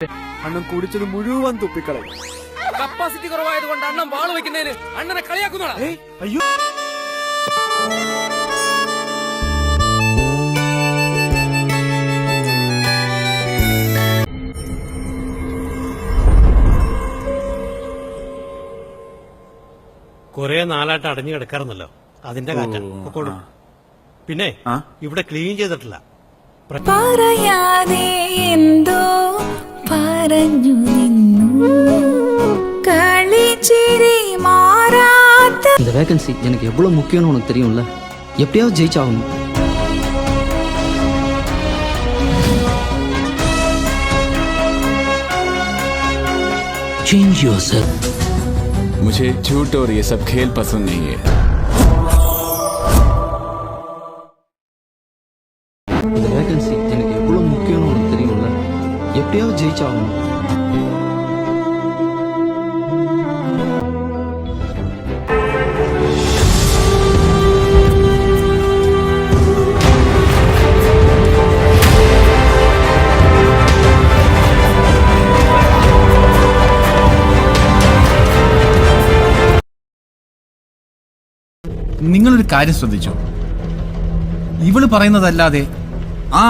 അണ്ണൻ കുടിച്ചത് മുഴുവൻ തുപ്പിക്കളയും. കപ്പാസിറ്റി കുറവായതുകൊണ്ട് അണ്ണൻ വാള് വെക്കുന്നതിന് അണ്ണനെ കളിയാക്കുന്നോടാ. അയ്യോ, കൊറേ നാളായിട്ട് അടഞ്ഞു കിടക്കാറുന്നല്ലോ, അതിന്റെ കാറ്റാണ്. പിന്നെ ഇവിടെ ക്ലീൻ ചെയ്തിട്ടില്ല. പറയാതെ എന്തോ പറഞ്ഞു നിന്നു കളിച്ചിരി മാറാത്ത. இந்த வேகன்சி எனக்கு எவ்வளவு முக்கியம்னு உனக்கு தெரியும்ல. எப்படியாவது ஜெயிச்சாகணும். Change yourself. मुझे झूठ और ये सब खेल पसंद नहीं है. இந்த வேகன்சி எனக்கு எவ்வளவு முக்கியம்னு உனக்கு தெரியும்ல. எப்படியாவது ஜெயிச்சாகணும். നിങ്ങളൊരു കാര്യം ശ്രദ്ധിച്ചോ, ഇവള് പറയുന്നതല്ലാതെ ആ